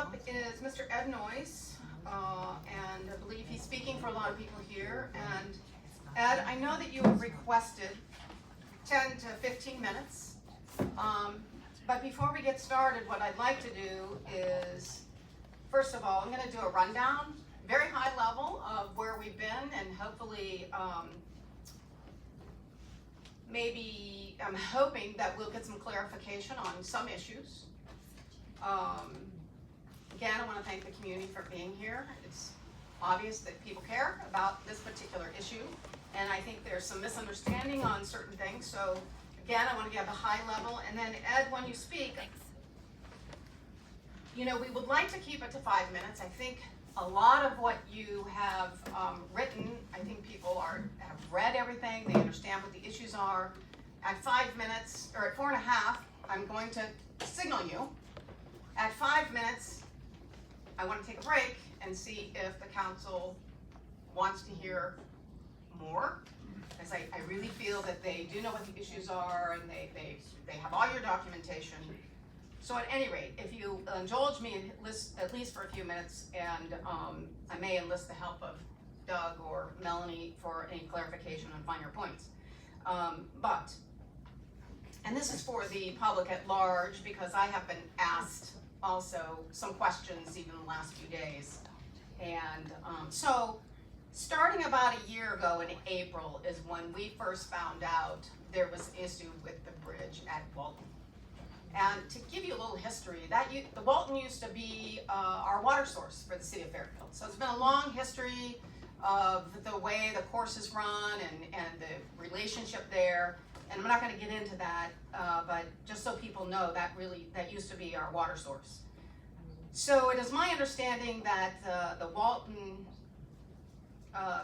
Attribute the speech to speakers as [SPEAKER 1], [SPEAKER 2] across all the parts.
[SPEAKER 1] up is Mr. Ed Noyes, and I believe he's speaking for a lot of people here. And Ed, I know that you have requested 10 to 15 minutes, but before we get started, what I'd like to do is, first of all, I'm going to do a rundown, very high level of where we've been, and hopefully, maybe I'm hoping that we'll get some clarification on some issues. Again, I want to thank the community for being here. It's obvious that people care about this particular issue, and I think there's some misunderstanding on certain things. So again, I want to give a high level, and then Ed, when you speak, you know, we would like to keep it to 5 minutes. I think a lot of what you have written, I think people have read everything, they understand what the issues are. At 5 minutes, or at 4.5, I'm going to signal you. At 5 minutes, I want to take a break and see if the council wants to hear more, because I really feel that they do know what the issues are, and they have all your documentation. So at any rate, if you indulge me at least for a few minutes, and I may enlist the help of Doug or Melanie for any clarification on finer points. And this is for the public at large, because I have been asked also some questions even the last few days. And so starting about a year ago in April is when we first found out there was an issue with the bridge at Walton. And to give you a little history, the Walton used to be our water source for the city of Fairfield. So it's been a long history of the way the course is run and the relationship there. And I'm not going to get into that, but just so people know, that used to be our water source. So it is my understanding that the Walton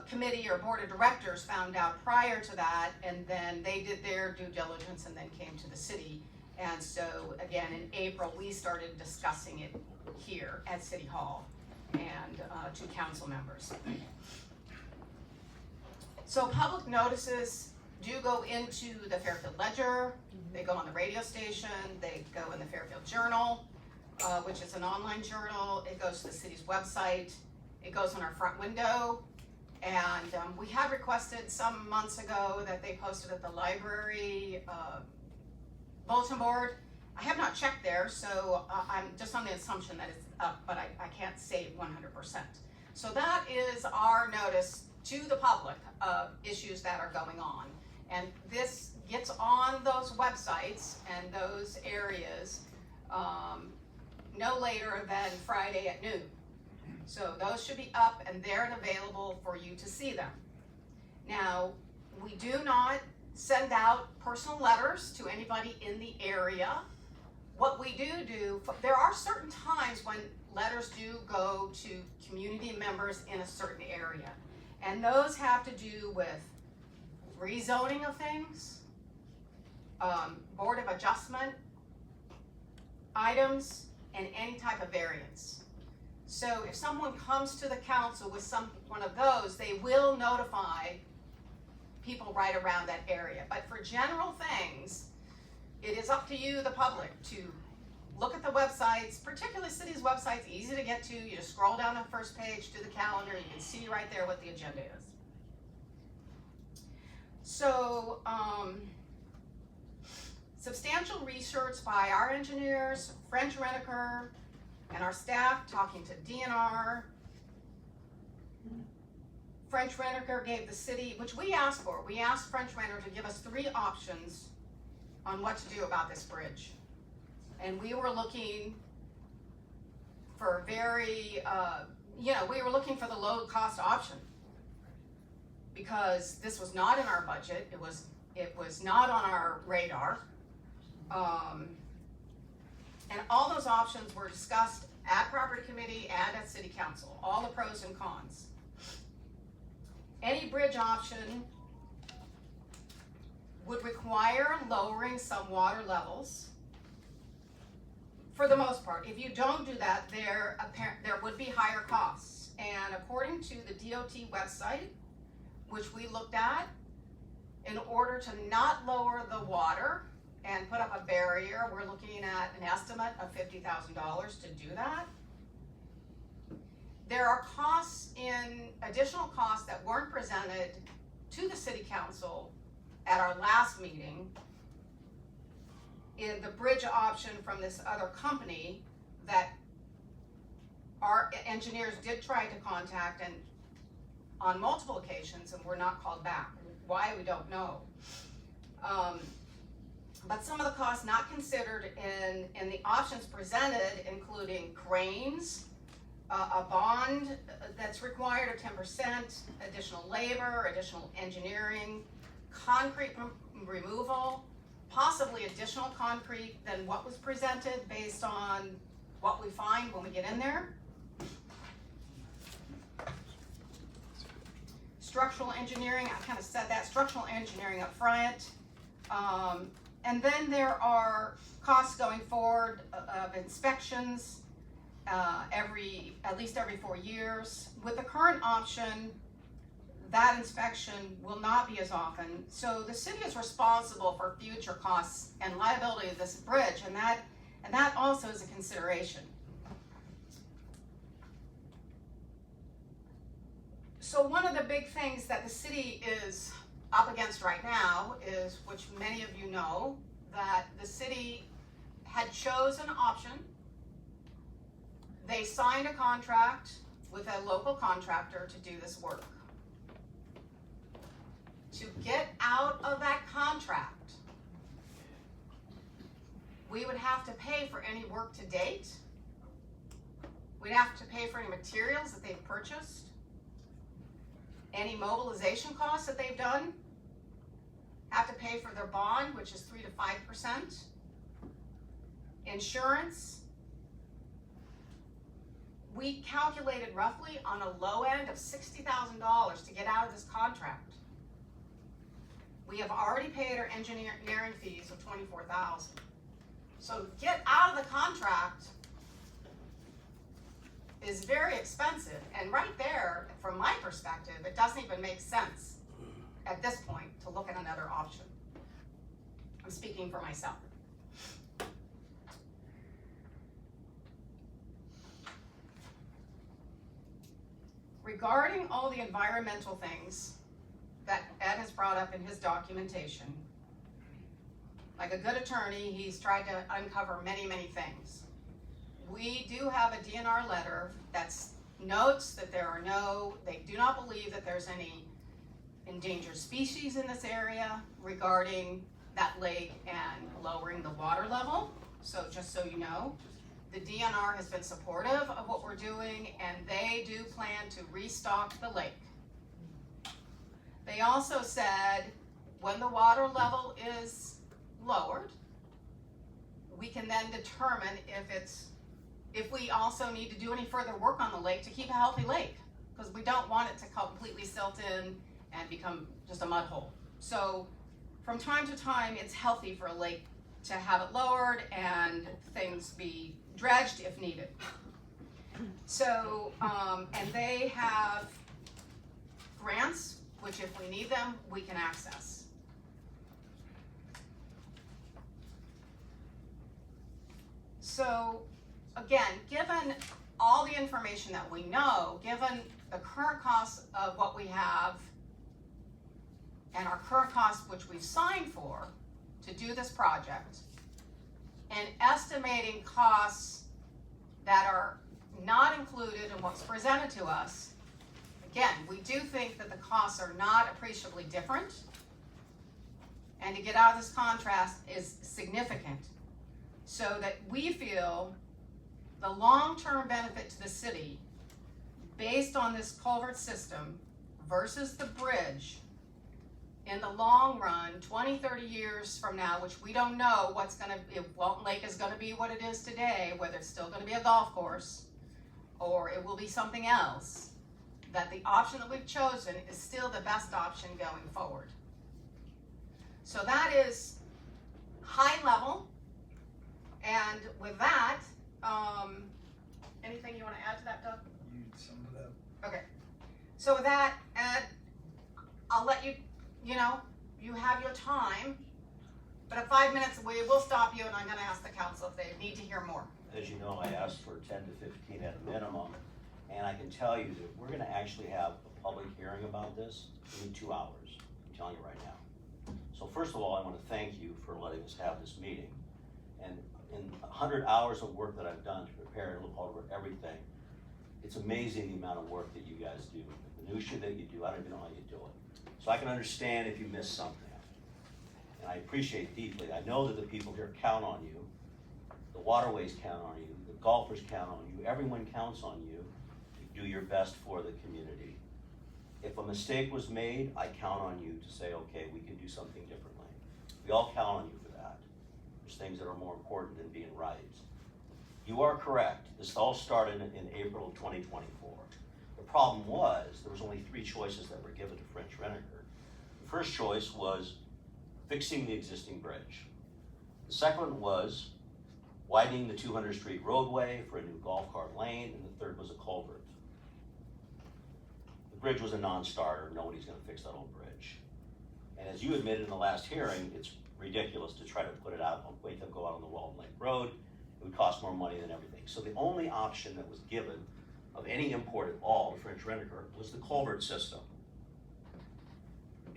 [SPEAKER 1] committee or board of directors found out prior to that, and then they did their due diligence and then came to the city. And so again, in April, we started discussing it here at City Hall and to council members. So public notices do go into the Fairfield Ledger, they go on the radio station, they go in the Fairfield Journal, which is an online journal. It goes to the city's website, it goes on our front window, and we had requested some months ago that they posted at the library bulletin board. I have not checked there, so I'm just on the assumption that it's up, but I can't say 100%. So that is our notice to the public of issues that are going on. And this gets on those websites and those areas no later than Friday at noon. So those should be up and there and available for you to see them. Now, we do not send out personal letters to anybody in the area. What we do, there are certain times when letters do go to community members in a certain area. And those have to do with rezoning of things, Board of Adjustment items, and any type of variance. So if someone comes to the council with one of those, they will notify people right around that area. But for general things, it is up to you, the public, to look at the websites, particularly cities' websites, easy to get to. You just scroll down the first page to the calendar, you can see right there what the agenda is. So, substantial research by our engineers, French Reniker, and our staff talking to DNR. French Reniker gave the city, which we asked for. We asked French Reniker to give us 3 options on what to do about this bridge. And we were looking for very, we were looking for the low cost option, because this was not in our budget. It was not on our radar. And all those options were discussed at property committee and at city council, all the pros and cons. Any bridge option would require lowering some water levels. For the most part, if you don't do that, there would be higher costs. And according to the DOT website, which we looked at, in order to not lower the water and put up a barrier, we're looking at an estimate of $50,000 to do that. there are additional costs that weren't presented to the city council at our last meeting in the bridge option from this other company that our engineers did try to contact and on multiple occasions and were not called back. Why, we don't know. But some of the costs not considered in the options presented, including cranes, a bond that's required of 10%, additional labor, additional engineering, concrete removal, possibly additional concrete than what was presented based on what we find when we get in there. Structural engineering, I kind of said that, structural engineering up front. And then there are costs going forward of inspections at least every 4 years. With the current option, that inspection will not be as often. So the city is responsible for future costs and liability of this bridge, and that also is a consideration. So one of the big things that the city is up against right now is, which many of you know, that the city had chosen an option. They signed a contract with a local contractor to do this work. To get out of that contract, we would have to pay for any work to date. We'd have to pay for any materials that they've purchased, any mobilization costs that they've done, have to pay for their bond, which is 3 to 5%, insurance. We calculated roughly on a low end of $60,000 to get out of this contract. We have already paid our engineering fees of $24,000. So to get out of the contract is very expensive, and right there, from my perspective, it doesn't even make sense at this point to look at another option. I'm speaking for myself. Regarding all the environmental things that Ed has brought up in his documentation, like a good attorney, he's tried to uncover many, many things. We do have a DNR letter that notes that they do not believe that there's any endangered species in this area regarding that lake and lowering the water level. So just so you know, the DNR has been supportive of what we're doing, and they do plan to restock the lake. They also said when the water level is lowered, we can then determine if we also need to do any further work on the lake to keep a healthy lake, because we don't want it to completely silt in and become just a mud hole. So from time to time, it's healthy for a lake to have it lowered and things be dredged if needed. So, and they have grants, which if we need them, we can access. So again, given all the information that we know, given the current costs of what we have and our current costs which we've signed for to do this project, and estimating costs that are not included in what's presented to us, again, we do think that the costs are not appreciably different, and to get out of this contrast is significant, so that we feel the long-term benefit to the city based on this culvert system versus the bridge in the long run, 20, 30 years from now, which we don't know if Walton Lake is gonna be what it is today, whether it's still gonna be a golf course or it will be something else, that the option that we've chosen is still the best option going forward. So that is high level. And with that, anything you want to add to that, Doug?
[SPEAKER 2] You summed it up.
[SPEAKER 1] Okay. So with that, Ed, I'll let you, you have your time, but at 5 minutes, we will stop you, and I'm going to ask the council if they need to hear more.
[SPEAKER 3] As you know, I asked for 10 to 15 at a minimum,
[SPEAKER 2] And I can tell you that we're gonna actually have a public hearing about this in 2 hours, I'm telling you right now. So first of all, I wanna thank you for letting us have this meeting. And in 100 hours of work that I've done to prepare and look over everything, it's amazing the amount of work that you guys do. The minutia that you do, I don't even know how you do it. So I can understand if you miss something. And I appreciate it deeply. I know that the people here count on you. The waterways count on you. The golfers count on you. Everyone counts on you to do your best for the community. If a mistake was made, I count on you to say, okay, we can do something differently. We all count on you for that. There's things that are more important than being right. You are correct. This all started in April of 2024. The problem was there was only 3 choices that were given to French Renaker. The first choice was fixing the existing bridge. The second one was widening the 200th Street roadway for a new golf cart lane, and the third was a culvert. The bridge was a non-starter. Nobody's gonna fix that old bridge. And as you admitted in the last hearing, it's ridiculous to try to put it out, wait till go out on the Walton Lake Road. It would cost more money than everything. So the only option that was given of any import at all to French Renaker was the culvert system.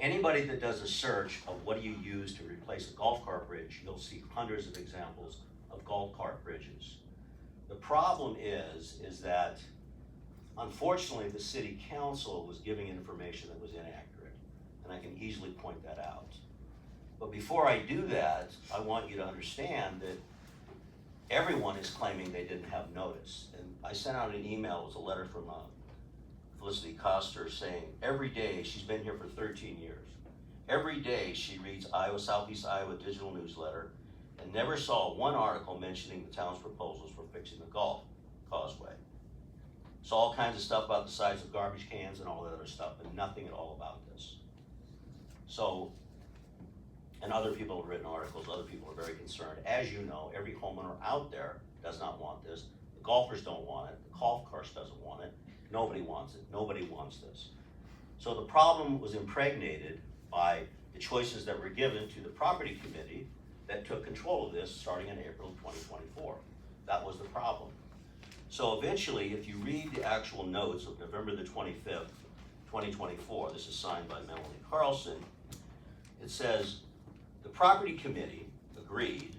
[SPEAKER 2] Anybody that does a search of what do you use to replace a golf cart bridge, you'll see hundreds of examples of golf cart bridges. The problem is that unfortunately the city council was giving information that was inaccurate, and I can easily point that out. But before I do that, I want you to understand that everyone is claiming they didn't have notice. And I sent out an email, it was a letter from Felicity Coster saying every day, she's been here for 13 years, every day she reads Southeast Iowa Digital Newsletter and never saw one article mentioning the town's proposals for fixing the golf causeway. Saw all kinds of stuff about the size of garbage cans and all that other stuff, but nothing at all about this. So, and other people have written articles, other people are very concerned. As you know, every homeowner out there does not want this. The golfers don't want it, the golf course doesn't want it, nobody wants it, nobody wants this. So the problem was impregnated by the choices that were given to the property committee that took control of this starting in April of 2024. That was the problem. So eventually, if you read the actual notes of November the 25th, 2024, this is signed by Melanie Carlson, it says, the property committee agreed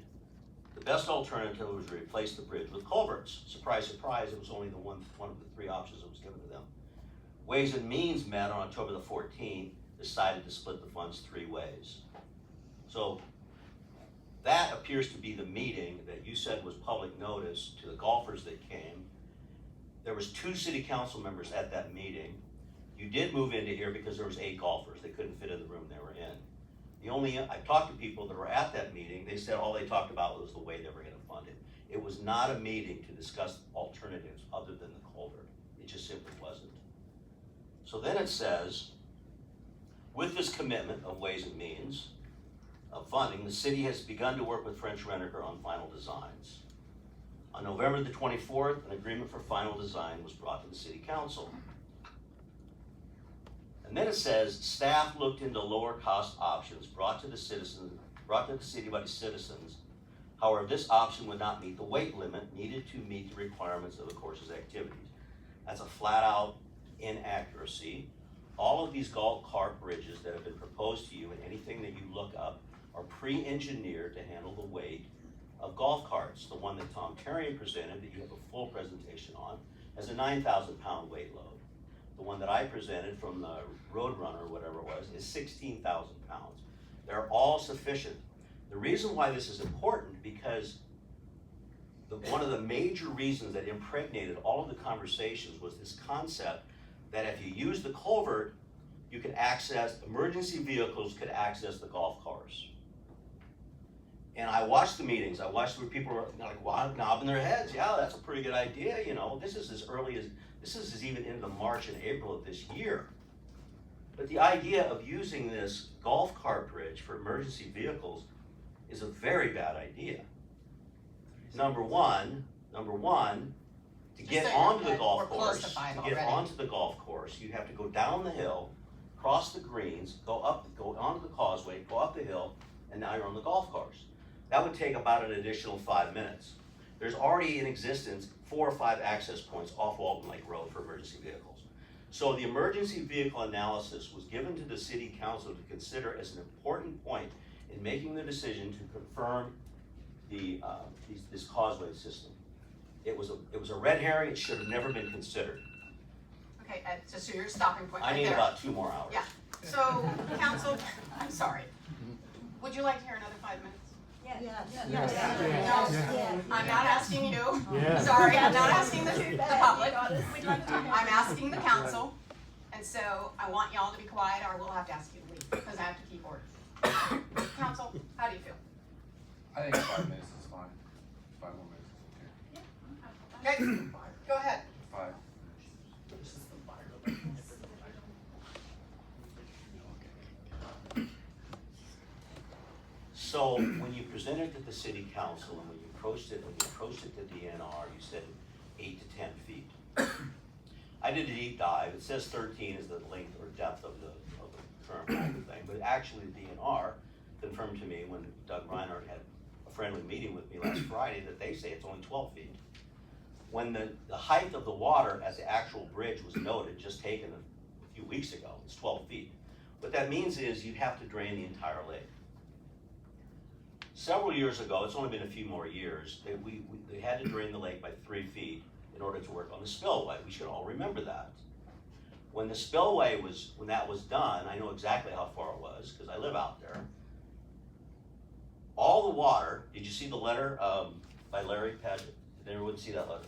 [SPEAKER 2] the best alternative was to replace the bridge with culverts. Surprise, surprise, it was only one of the 3 options that was given to them. Ways and Means met on October the 14th, decided to split the funds 3 ways. So that appears to be the meeting that you said was public notice to the golfers that came. There was 2 city council members at that meeting. You did move into here because there was 8 golfers. They couldn't fit in the room they were in. I talked to people that were at that meeting, they said all they talked about was the way they were gonna fund it. It was not a meeting to discuss alternatives other than the culvert. It just simply wasn't. So then it says, with this commitment of Ways and Means of funding, the city has begun to work with French Renaker on final designs. On November the 24th, an agreement for final design was brought to the city council. And then it says, staff looked into lower cost options brought to the city by the citizens. However, this option would not meet the weight limit needed to meet the requirements of the course's activities. That's a flat out inaccuracy. All of these golf cart bridges that have been proposed to you and anything that you look up are pre-engineered to handle the weight of golf carts. The one that Tom Terri presented that you have a full presentation on has a 9,000 pound weight load. The one that I presented from the Roadrunner, or whatever it was, is 16,000 pounds. They're all sufficient. The reason why this is important, because one of the major reasons that impregnated all of the conversations was this concept that if you use the culvert, you could access, emergency vehicles could access the golf course. And I watched the meetings, I watched where people were like, wow, nodding their heads, yeah, that's a pretty good idea, you know, this is as early as, this is even into March and April of this year. But the idea of using this golf cart bridge for emergency vehicles is a very bad idea. Number one, to get onto the golf course, you have to go down the hill, cross the greens, go onto the causeway, go up the hill, and now you're on the golf course. That would take about an additional 5 minutes. there's already in existence 4 or 5 access points off Walton Lake Road for emergency vehicles. So the emergency vehicle analysis was given to the city council to consider as an important point in making the decision to confirm the, this causeway system. It was a red herring, it should have never been considered.
[SPEAKER 1] Okay, Ed, so your stopping point
[SPEAKER 2] I
[SPEAKER 1] right
[SPEAKER 2] need
[SPEAKER 1] there.
[SPEAKER 2] about 2 more hours.
[SPEAKER 1] Yeah, so, council, I'm sorry. Would you like to hear another 5 minutes? No, I'm not asking you. Sorry, I'm not asking the public. I'm asking the council. And so I want y'all to be quiet or we'll have to ask you to leave because I have to keep order. Council, how do you feel?
[SPEAKER 3] I think 5 minutes is fine. 5 more minutes is okay.
[SPEAKER 1] Okay, go ahead.
[SPEAKER 3] 5.
[SPEAKER 2] So when you presented it to the city council and when you approached it to DNR, you said 8 to 10 feet. I did a deep dive. It says 13 is the length or depth of the current thing, but actually DNR confirmed to me when Doug Reinhardt had a friendly meeting with me last Friday that they say it's only 12 feet. When the height of the water at the actual bridge was noted, just taken a few weeks ago, it's 12 feet. What that means is you'd have to drain the entire lake. Several years ago, it's only been a few more years, they had to drain the lake by 3 feet in order to work on the spillway. We should all remember that. When the spillway when that was done, I know exactly how far it was because I live out there. All the water, did you see the letter by Larry Padgett? Did anyone see that letter?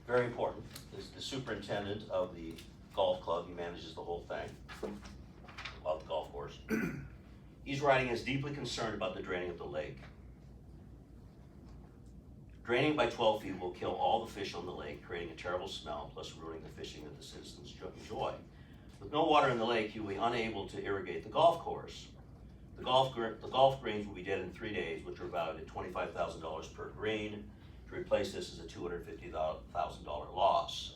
[SPEAKER 2] Very important. This is the superintendent of the golf club. He manages the whole thing. Love the golf course. He's writing is deeply concerned about the draining of the lake. Draining by 12 feet will kill all the fish on the lake, creating a terrible smell, plus ruining the fishing that the citizens enjoy. With no water in the lake, you will be unable to irrigate the golf course. The golf greens will be dead in 3 days, which are valued at $25,000 per green. To replace this is a $250,000 loss.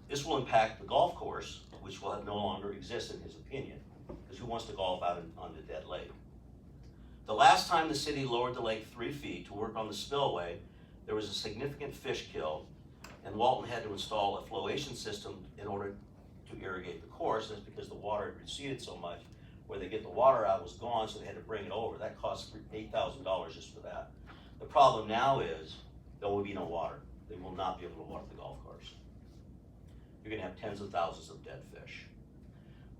[SPEAKER 2] This will impact the golf course, which will no longer exist in his opinion, because who wants to golf out on the dead lake? The last time the city lowered the lake 3 feet to work on the spillway, there was a significant fish kill, and Walton had to install a flowation system in order to irrigate the course. That's because the water had receded so much, where they get the water out was gone, so they had to bring it over. That cost $8,000 just for that. The problem now is there will be no water. They will not be able to water the golf course. You're gonna have tens of thousands of dead fish.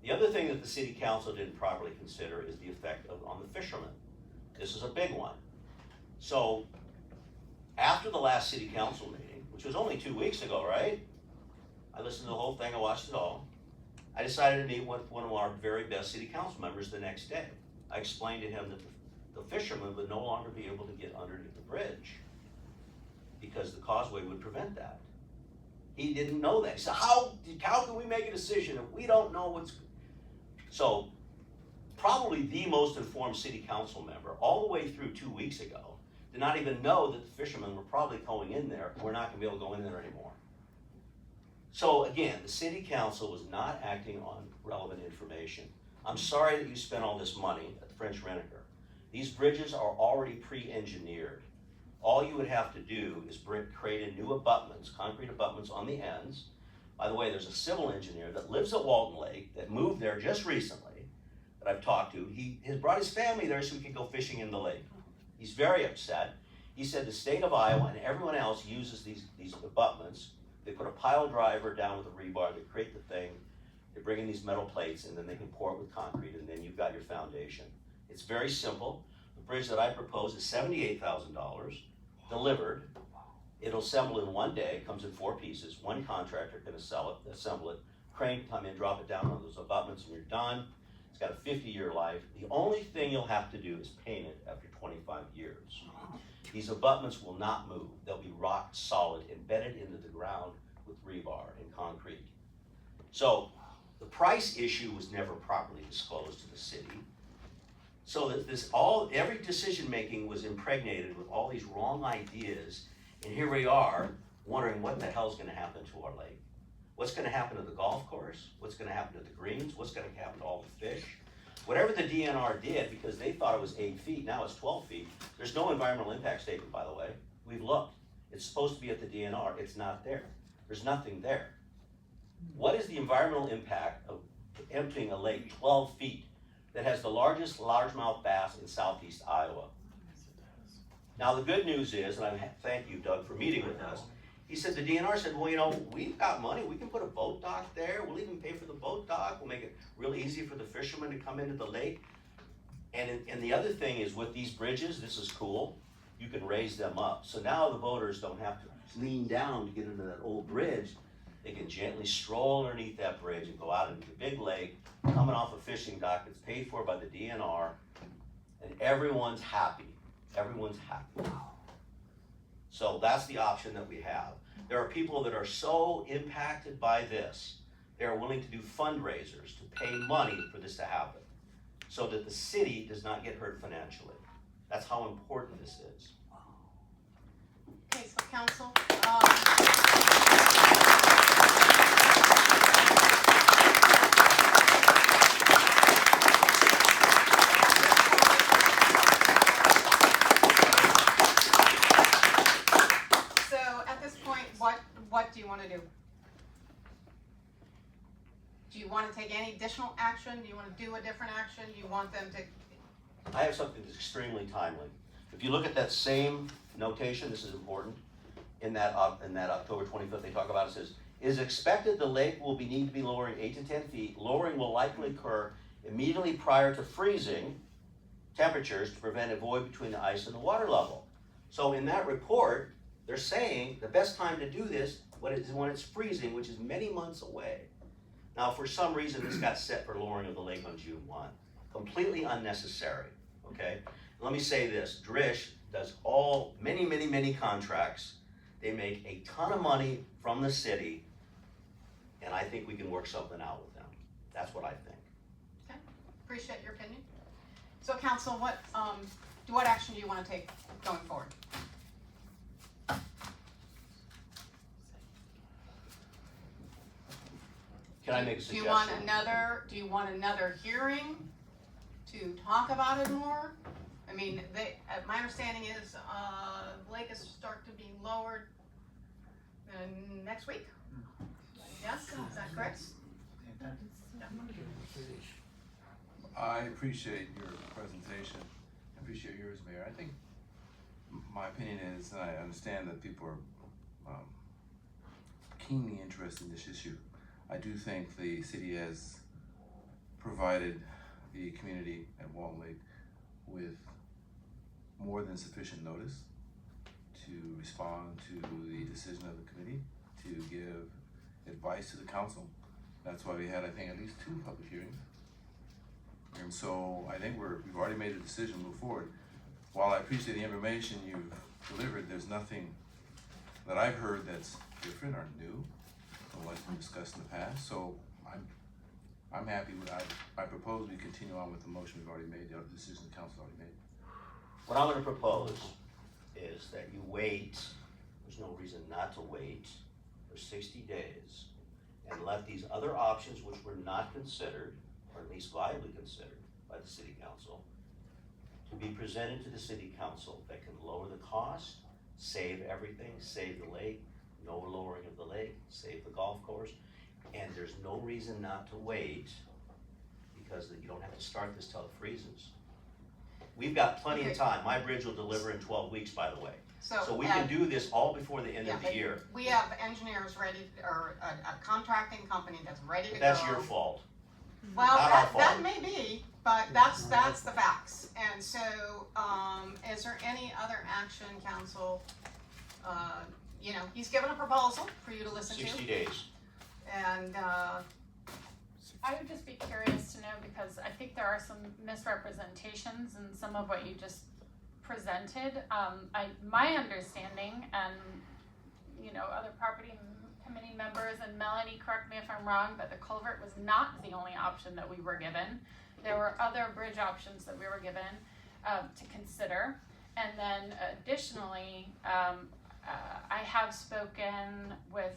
[SPEAKER 2] The other thing that the city council didn't properly consider is the effect on the fishermen. This is a big one. So after the last city council meeting, which was only 2 weeks ago, right? I listened to the whole thing, I watched it all. I decided to meet with one of our very best city council members the next day. I explained to him that the fishermen would no longer be able to get underneath the bridge because the causeway would prevent that. He didn't know that. He said, how can we make a decision if we don't know what's... So, probably the most informed city council member, all the way through 2 weeks ago, did not even know that the fishermen were probably going in there. We're not gonna be able to go in there anymore. So again, the city council was not acting on relevant information. I'm sorry that you spent all this money at the French Rent-A-Car. These bridges are already pre-engineered. All you would have to do is create a new abutments, concrete abutments on the ends. By the way, there's a civil engineer that lives at Walton Lake that moved there just recently that I've talked to. He has brought his family there so he can go fishing in the lake. He's very upset. He said the state of Iowa and everyone else uses these abutments. They put a pile driver down with a rebar, they create the thing, they bring in these metal plates, and then they can pour it with concrete, and then you've got your foundation. It's very simple. The bridge that I propose is $78,000, delivered. It'll assemble in 1 day, comes in 4 pieces. One contractor can assemble it, crane come in, drop it down on those abutments, and you're done. It's got a 50-year life. The only thing you'll have to do is paint it after 25 years. These abutments will not move. They'll be rock solid, embedded into the ground with rebar and concrete. So the price issue was never properly disclosed to the city. So that every decision making was impregnated with all these wrong ideas, and here we are wondering what the hell's gonna happen to our lake. What's gonna happen to the golf course? What's gonna happen to the greens? What's gonna happen to all the fish? Whatever the DNR did, because they thought it was 8 feet, now it's 12 feet. There's no environmental impact statement, by the way. We've looked. It's supposed to be at the DNR. It's not there. There's nothing there. What is the environmental impact of emptying a lake 12 feet that has the largest largemouth bass in southeast Iowa? Now the good news is, and I thank you, Doug, for meeting with us. He said, the DNR said, well, you know, we've got money. We can put a boat dock there. We'll even pay for the boat dock. We'll make it real easy for the fishermen to come into the lake. And the other thing is with these bridges, this is cool. You can raise them up. So now the boaters don't have to lean down to get into that old bridge. They can gently stroll underneath that bridge and go out into the big lake, coming off a fishing dock that's paid for by the DNR, and everyone's happy. Everyone's happy. So that's the option that we have. There are people that are so impacted by this, they are willing to do fundraisers to pay money for this to happen, so that the city does not get hurt financially. That's how important this is.
[SPEAKER 1] Okay, so council, what do you want to do? Do you want to take any additional action? Do you want to do a different action? Do you want them to?
[SPEAKER 2] I have something that's extremely timely. If you look at that same notation, this is important, in that October 25th, they talk about, it says, it is expected the lake will need to be lowering 8 to 10 feet. Lowering will likely occur immediately prior to freezing temperatures to prevent a void between the ice and the water level. So in that report, they're saying the best time to do this is when it's freezing, which is many months away. Now, for some reason, this got set for lowering of the lake on June 1. Completely unnecessary, okay? Let me say this, Drish does many contracts. They make a ton of money from the city, and I think we can work something out with them. That's what I think.
[SPEAKER 1] Okay, appreciate your opinion. So council, what action do you want to take going forward?
[SPEAKER 2] Can I make a suggestion?
[SPEAKER 1] Do you want another hearing to talk about it more? I mean, my understanding is, the lake is start to be lowered next week? Yes, is that correct?
[SPEAKER 3] I appreciate your presentation. I appreciate yours, Mayor. I think my opinion is, and I understand that people are keenly interested in this issue. I do think the city has provided the community at Walton Lake with more than sufficient notice to respond to the decision of the committee, to give advice to the council. That's why we had, I think, at least 2 public hearings. And so I think we've already made a decision to move forward. While I appreciate the information you've delivered, there's nothing that I've heard that's different or new from what's been discussed in the past. So I'm happy with, I propose we continue on with the motion we've already made, the decision the council already made.
[SPEAKER 2] What I'm gonna propose is that you wait, there's no reason not to wait for 60 days and let these other options, which were not considered, or at least viably considered by the city council, to be presented to the city council that can lower the cost, save everything, save the lake, no lowering of the lake, save the golf course, and there's no reason not to wait, because you don't have to start this till it freezes. We've got plenty of time. My bridge will deliver in 12 weeks, by the way. So we can do this all before the end of the year.
[SPEAKER 1] We have engineers ready, or a contracting company that's ready to go.
[SPEAKER 2] That's your fault.
[SPEAKER 1] Well,
[SPEAKER 2] Not our fault.
[SPEAKER 1] that may be, but that's the facts. And so, is there any other action, council? You know, he's given a proposal for you to listen to.
[SPEAKER 2] 60 days.
[SPEAKER 1] And,
[SPEAKER 4] I would just be curious to know, because I think there are some misrepresentations in some of what you just presented. My understanding, and you know, other property committee members, and Melanie, correct me if I'm wrong, but the culvert was not the only option that we were given. There were other bridge options that we were given to consider. And then additionally, I have spoken with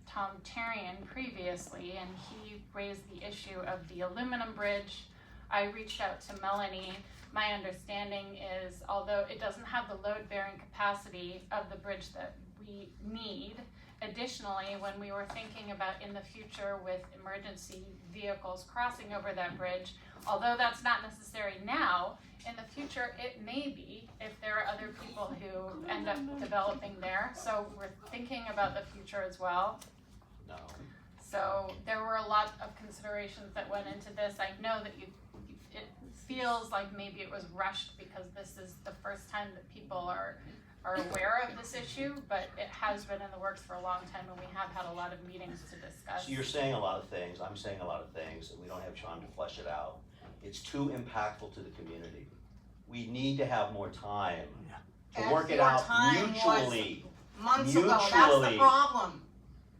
[SPEAKER 4] Tom Terrian previously, and he raised the issue of the aluminum bridge. I reached out to Melanie. My understanding is, although it doesn't have the load-bearing capacity of the bridge that we need, additionally, when we were thinking about in the future with emergency vehicles crossing over that bridge, although that's not necessary now, in the future it may be if there are other people who end up developing there. So we're thinking about the future as well.
[SPEAKER 2] No.
[SPEAKER 4] So there were a lot of considerations that went into this. I know that it feels like maybe it was rushed because this is the first time that people are aware of this issue, but it has been in the works for a long time, and we have had a lot of meetings to discuss.
[SPEAKER 2] So you're saying a lot of things, I'm saying a lot of things, and we don't have time to flesh it out. It's too impactful to the community. We need to have more time to
[SPEAKER 1] And
[SPEAKER 2] work it
[SPEAKER 1] your
[SPEAKER 2] out
[SPEAKER 1] time
[SPEAKER 2] mutually.
[SPEAKER 1] Months ago, that's the
[SPEAKER 2] Mutually.
[SPEAKER 1] problem.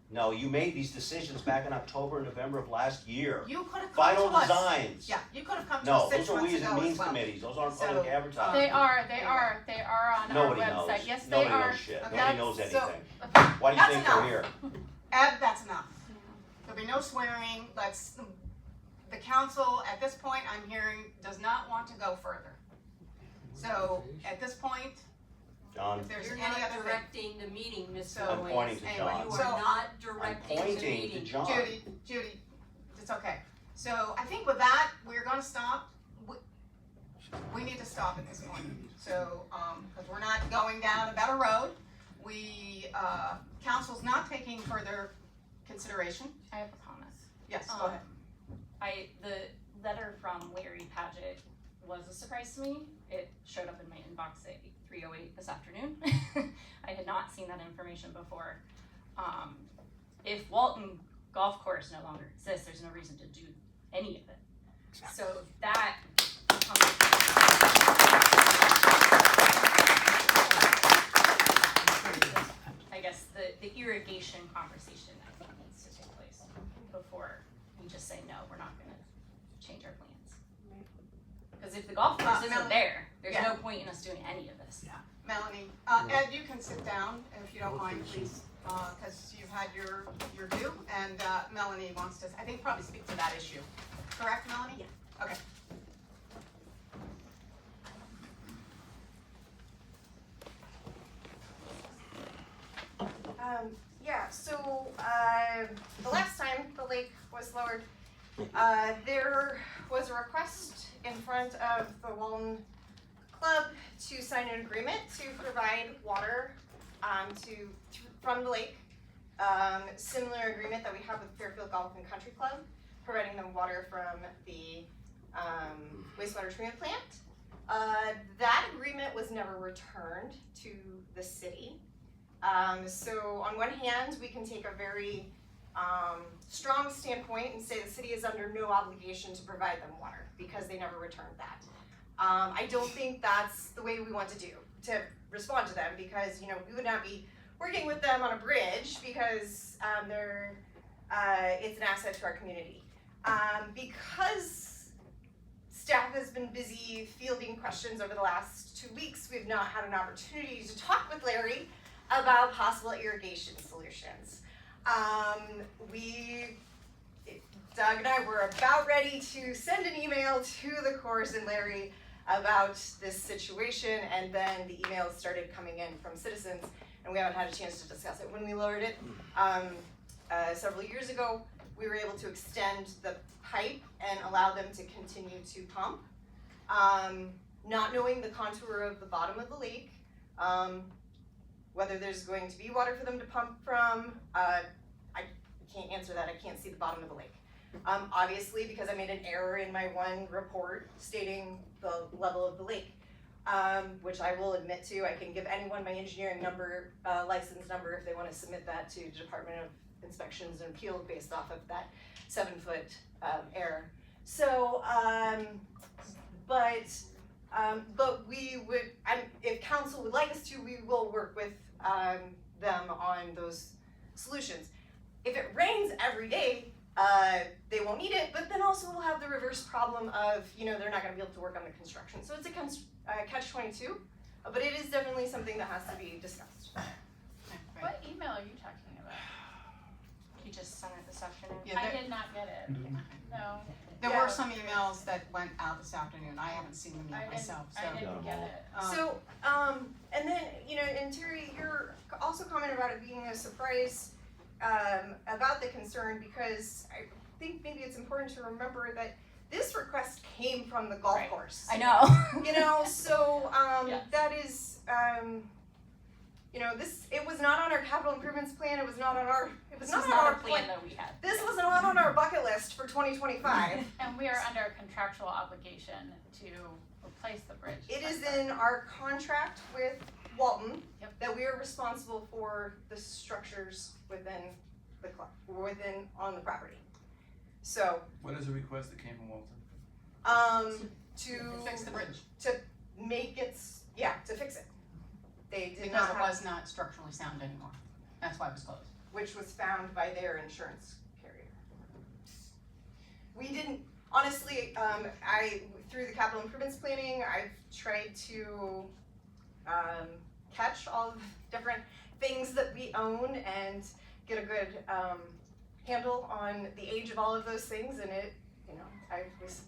[SPEAKER 2] No, you made these decisions back in October and November of last year.
[SPEAKER 1] You could have come
[SPEAKER 2] Final
[SPEAKER 1] to us.
[SPEAKER 2] designs.
[SPEAKER 1] Yeah, you could have come to
[SPEAKER 2] No,
[SPEAKER 1] us 6
[SPEAKER 2] those are
[SPEAKER 1] months
[SPEAKER 2] Ways
[SPEAKER 1] ago
[SPEAKER 2] and
[SPEAKER 1] as
[SPEAKER 2] Means
[SPEAKER 1] well.
[SPEAKER 2] committees, those aren't
[SPEAKER 1] So,
[SPEAKER 2] public advertising.
[SPEAKER 4] They are on
[SPEAKER 2] Nobody
[SPEAKER 4] our
[SPEAKER 2] knows.
[SPEAKER 4] website. Yes, they
[SPEAKER 2] Nobody
[SPEAKER 4] are.
[SPEAKER 2] knows shit,
[SPEAKER 1] Okay.
[SPEAKER 2] nobody knows
[SPEAKER 1] So-
[SPEAKER 2] anything.
[SPEAKER 1] Okay,
[SPEAKER 2] Why do you
[SPEAKER 1] that's
[SPEAKER 2] think
[SPEAKER 1] enough.
[SPEAKER 2] they're here?
[SPEAKER 1] Ed, that's enough. There'll be no swearing. The council, at this point, I'm hearing, does not want to go further. So, at this point,
[SPEAKER 2] John,
[SPEAKER 1] if there's
[SPEAKER 5] You're
[SPEAKER 1] any
[SPEAKER 5] not
[SPEAKER 1] other thing.
[SPEAKER 5] directing the meeting, Mr.
[SPEAKER 1] So-
[SPEAKER 2] I'm pointing to
[SPEAKER 5] Noyes.
[SPEAKER 2] John.
[SPEAKER 5] You are
[SPEAKER 1] So-
[SPEAKER 5] not
[SPEAKER 2] I'm
[SPEAKER 5] directing the
[SPEAKER 2] pointing to
[SPEAKER 5] meeting.
[SPEAKER 2] John.
[SPEAKER 1] Judy, it's okay. So I think with that, we're gonna stop. We need to stop at this point. So, because we're not going down a better road. Council's not taking further consideration.
[SPEAKER 4] I have a comment.
[SPEAKER 1] Yes, go ahead.
[SPEAKER 6] The letter from Larry Paget was a surprise to me. It showed up in my inbox at 3:08 this afternoon. I had not seen that information before. If Walton Golf Course no longer exists, there's no reason to do any of it. So that I guess the irrigation conversation I think needs to take place before we just say, no, we're not gonna change our plans. Because if the golf course isn't
[SPEAKER 1] Melanie?
[SPEAKER 6] there, there's
[SPEAKER 1] Yeah.
[SPEAKER 6] no point in us doing any of this.
[SPEAKER 1] Melanie, Ed, you can sit down if you don't mind, please, because you've had your due, and Melanie wants to, I think, probably speak to that issue. Correct, Melanie?
[SPEAKER 6] Yeah.
[SPEAKER 1] Okay.
[SPEAKER 7] So the last time the lake was lowered, there was a request in front of the Walton Club to sign an agreement to provide water from the lake. Similar agreement that we have with Fairfield Golf and Country Club, providing them water from the wastewater treatment plant. That agreement was never returned to the city. So on one hand, we can take a very strong standpoint and say the city is under no obligation to provide them water because they never returned that. I don't think that's the way we want to respond to them, because we would not be working with them on a bridge because it's an asset to our community. Because staff has been busy fielding questions over the last 2 weeks, we've not had an opportunity to talk with Larry about possible irrigation solutions. Doug and I were about ready to send an email to the course and Larry about this situation, and then the emails started coming in from citizens, and we haven't had a chance to discuss it. When we lowered it several years ago, we were able to extend the pipe and allow them to continue to pump. Not knowing the contour of the bottom of the lake, whether there's going to be water for them to pump from, I can't answer that. I can't see the bottom of the lake. Obviously, because I made an error in my one report stating the level of the lake, which I will admit to. I can give anyone my engineering number, license number, if they want to submit that to Department of Inspections and Appeal based off of that 7-foot error. So, but we would, if council would like us to, we will work with them on those solutions. If it rains every day, they won't need it, but then also we'll have the reverse problem of, they're not gonna be able to work on the construction. So it's a catch-22, but it is definitely something that has to be discussed.
[SPEAKER 4] What email are you talking about?
[SPEAKER 6] He just sent it this afternoon.
[SPEAKER 1] Yeah,
[SPEAKER 4] I did not get it. No.
[SPEAKER 1] There
[SPEAKER 7] Yeah.
[SPEAKER 1] were some emails that went out this afternoon, I haven't seen them yet myself, so.
[SPEAKER 4] I didn't get it.
[SPEAKER 7] So, and then, you know, and Terri, your also comment about it being a surprise, about the concern, because I think maybe it's important to remember that this request came from the golf
[SPEAKER 6] Right.
[SPEAKER 7] course.
[SPEAKER 6] I know.
[SPEAKER 7] You know, so,
[SPEAKER 6] Yes.
[SPEAKER 7] that is, you know, it was not on our capital improvements plan, it was not on our, it was
[SPEAKER 6] This
[SPEAKER 7] not
[SPEAKER 6] was
[SPEAKER 7] on
[SPEAKER 6] not
[SPEAKER 7] our
[SPEAKER 6] a plan that we had.
[SPEAKER 7] This was not on our bucket list for 2025.
[SPEAKER 4] And we are under a contractual obligation to replace the bridge.
[SPEAKER 7] It is in our contract with Walton
[SPEAKER 4] Yep.
[SPEAKER 7] that we are responsible for the structures within the club, on the property. So,
[SPEAKER 3] What is the request that came from Walton?
[SPEAKER 7] to
[SPEAKER 1] Fix the bridge,
[SPEAKER 7] make it, to fix it. They did
[SPEAKER 1] because
[SPEAKER 7] not
[SPEAKER 1] it
[SPEAKER 7] have,
[SPEAKER 1] was not structurally sound anymore, that's why it was closed.
[SPEAKER 7] which was found by their insurance carrier. We didn't, honestly, through the capital improvements planning, I've tried to, catch all of the different things that we own and get a good, handle on the age of all of those things, and it, you know, I was,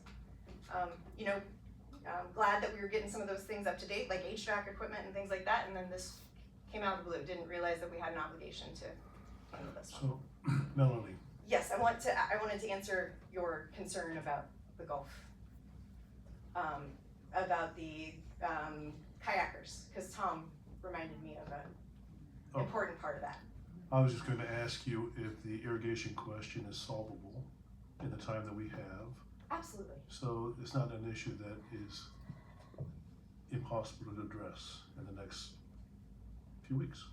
[SPEAKER 7] you know, glad that we were getting some of those things up to date, like HVAC equipment and things like that, and then this came out of the blue, didn't realize that we had an obligation to handle this one.
[SPEAKER 5] So, Melanie,
[SPEAKER 7] Yes, I wanted to answer your concern about the golf. About the, kayakers, cause Tom reminded me of an
[SPEAKER 5] Oh.
[SPEAKER 7] important part of that.
[SPEAKER 5] I was just gonna ask you if the irrigation question is solvable in the time that we have.
[SPEAKER 7] Absolutely.
[SPEAKER 5] So it's not an issue that is impossible to address in the next few weeks.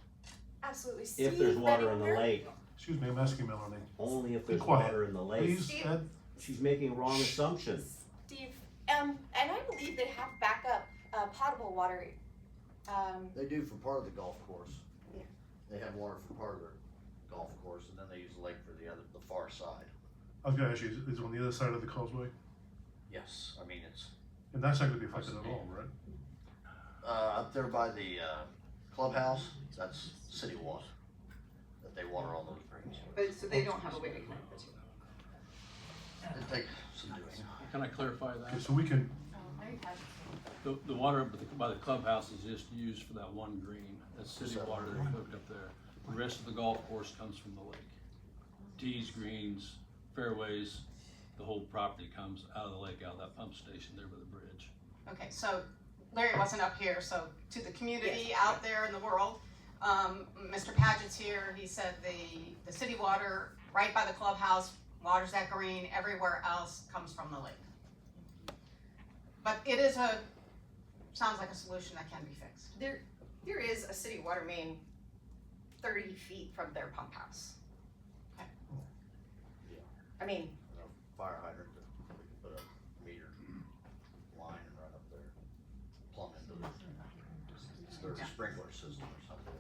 [SPEAKER 7] Absolutely.
[SPEAKER 2] If
[SPEAKER 7] Steve,
[SPEAKER 2] there's water
[SPEAKER 7] that
[SPEAKER 2] in the
[SPEAKER 7] is-
[SPEAKER 2] lake,
[SPEAKER 5] Excuse me, I'm asking Melanie.
[SPEAKER 2] only if
[SPEAKER 5] Be
[SPEAKER 2] there's
[SPEAKER 5] quiet,
[SPEAKER 2] water in the lake.
[SPEAKER 5] Please,
[SPEAKER 7] Steve.
[SPEAKER 5] Ed,
[SPEAKER 2] She's making a wrong assumption.
[SPEAKER 7] Steve, and I believe they have backup, potable water.
[SPEAKER 8] They do for part of the golf course.
[SPEAKER 7] Yeah.
[SPEAKER 8] They have water for part of their golf course, and then they use the lake for the far side.
[SPEAKER 5] I was gonna ask you, is it on the other side of the causeway?
[SPEAKER 8] Yes, I mean, it's,
[SPEAKER 5] And that's not gonna be affected at all, right?
[SPEAKER 8] up there by the, clubhouse, that's city water, that they water all those drains.
[SPEAKER 1] But, so they don't have a way to connect the two.
[SPEAKER 8] It takes some doing.
[SPEAKER 9] Can I clarify
[SPEAKER 5] Okay,
[SPEAKER 9] that?
[SPEAKER 5] so we can,
[SPEAKER 9] The water by the clubhouse is just used for that one green, that's city water they hooked up there. The rest of the golf course comes from the lake. Tees, greens, fairways, the whole property comes out of the lake, out of that pump station there by the bridge.
[SPEAKER 1] Okay, so Larry wasn't up here, so to the community out there in the world, Mr. Paget's here, he said the city water right by the clubhouse, waters that green, everywhere else comes from the lake. But it is sounds like a solution that can be fixed.
[SPEAKER 7] There is a city water main 30 feet from their pump house.
[SPEAKER 1] Okay.
[SPEAKER 8] Yeah.
[SPEAKER 7] I mean,
[SPEAKER 8] And a fire hydrant that we could put a meter line and run up there, plumb into their sprinkler system or something.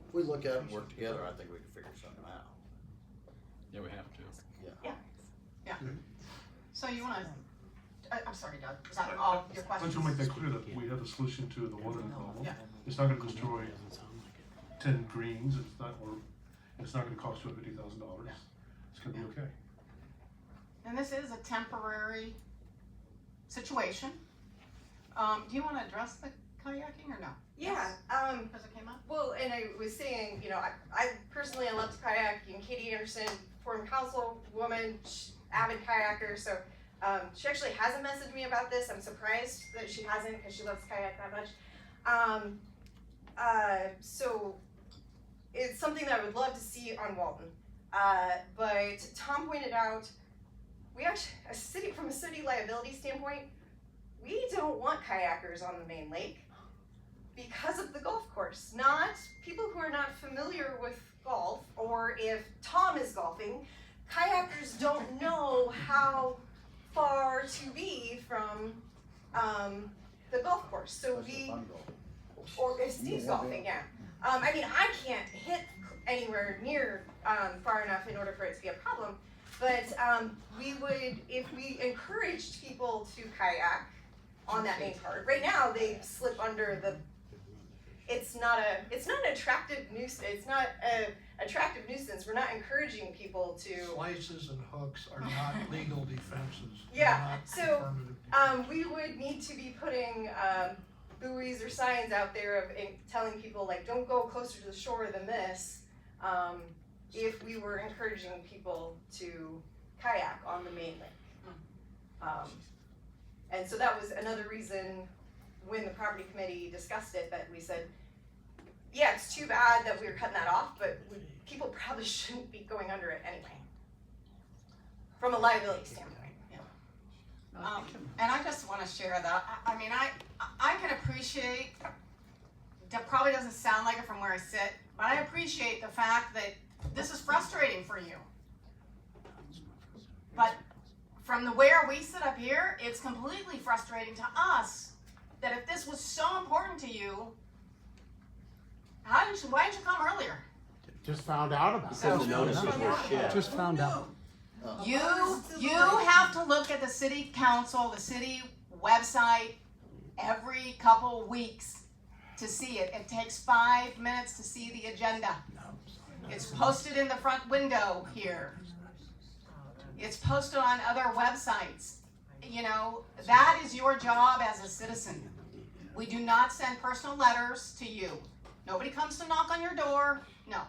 [SPEAKER 8] If we look at it and work together, I think we can figure something out.
[SPEAKER 9] Yeah, we have to.
[SPEAKER 1] So you wanna, I'm sorry, Doug, is that all your
[SPEAKER 5] why don't
[SPEAKER 1] questions?
[SPEAKER 5] you make that clear that we have a solution to the water problem?
[SPEAKER 1] Yeah.
[SPEAKER 5] It's not gonna destroy 10 greens, it's not gonna cost $250,000. It's gonna be okay.
[SPEAKER 1] And this is a temporary situation. Do you wanna address the kayaking or no?
[SPEAKER 7] yeah,
[SPEAKER 1] Because it came up?
[SPEAKER 7] well, and I was saying, you know, I personally, I love to kayak, and Katie Anderson, former councilwoman, avid kayaker, so, she actually hasn't messaged me about this, I'm surprised that she hasn't, because she loves kayak that much. So, it's something that I would love to see on Walton, but Tom pointed out, we actually, from a city liability standpoint, we don't want kayakers on the main lake because of the golf course. Not people who are not familiar with golf, or if Tom is golfing, kayakers don't know how far to be from the golf course. So
[SPEAKER 8] Especially
[SPEAKER 7] we,
[SPEAKER 8] fun golf.
[SPEAKER 7] or if Steve's golfing, yeah. I mean, I can't hit anywhere near far enough in order for it to be a problem. But we would, if we encouraged people to kayak on that main part. Right now, they slip under the. It's not an attractive noose. It's not attractive nuisance. We're not encouraging people to.
[SPEAKER 10] Slices and hooks are not legal defenses. They're
[SPEAKER 7] Yeah,
[SPEAKER 10] not
[SPEAKER 7] so,
[SPEAKER 10] affirmative.
[SPEAKER 7] We would need to be putting buoys or signs out there of telling people like, don't go closer to the shore than this. If we were encouraging people to kayak on the main lake. And so that was another reason when the property committee discussed it, that we said, yeah, it's too bad that we were cutting that off, but people probably shouldn't be going under it anyway. From a liability standpoint.
[SPEAKER 1] And I just want to share that. I mean, I can appreciate, that probably doesn't sound like it from where I sit, but I appreciate the fact that this is frustrating for you. But from where we sit up here, it's completely frustrating to us that if this was so important to you, why didn't you come earlier?
[SPEAKER 11] Just found out about it.
[SPEAKER 2] Because the notices were shed.
[SPEAKER 11] Just found out.
[SPEAKER 1] You have to look at the city council, the city website every couple weeks to see it. It takes 5 minutes to see the agenda. It's posted in the front window here. It's posted on other websites. You know, that is your job as a citizen. We do not send personal letters to you. Nobody comes to knock on your door. No.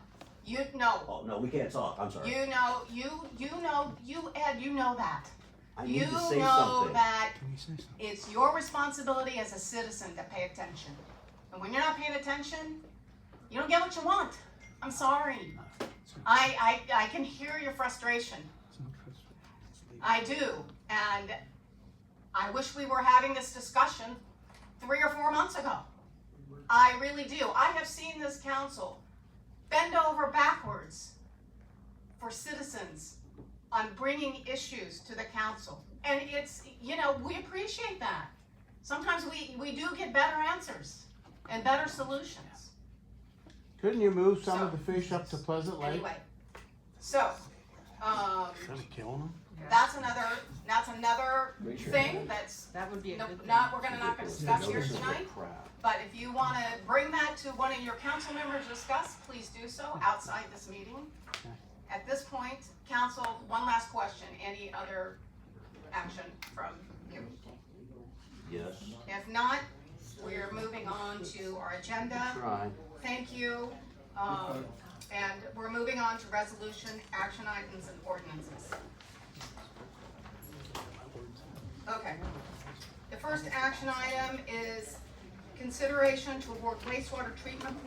[SPEAKER 1] You know.
[SPEAKER 2] Oh, no, we can't talk, I'm sorry.
[SPEAKER 1] You know, Ed, you know that.
[SPEAKER 2] I need
[SPEAKER 1] You
[SPEAKER 2] to say
[SPEAKER 1] know
[SPEAKER 2] something.
[SPEAKER 1] that it's your responsibility as a citizen to pay attention. And when you're not paying attention, you don't get what you want. I'm sorry. I can hear your frustration. I do. And I wish we were having this discussion 3 or 4 months ago. I really do. I have seen this council bend over backwards for citizens on bringing issues to the council. And it's, you know, we appreciate that. Sometimes we do get better answers and better solutions.
[SPEAKER 11] Couldn't you move some of the fish up to Pleasant Lake?
[SPEAKER 1] Anyway, so,
[SPEAKER 11] Kind of killing them?
[SPEAKER 1] that's another thing that's,
[SPEAKER 12] That would be a good thing.
[SPEAKER 1] we're not gonna discuss here tonight. But if you wanna bring that to one of your council members to discuss, please do so outside this meeting. At this point, council, one last question, any other action from you?
[SPEAKER 2] Yes.
[SPEAKER 1] If not, we're moving on to our agenda.
[SPEAKER 11] Try.
[SPEAKER 1] Thank you. And we're moving on to resolution, action items, and ordinances. Okay. The first action item is consideration to award wastewater treatment plant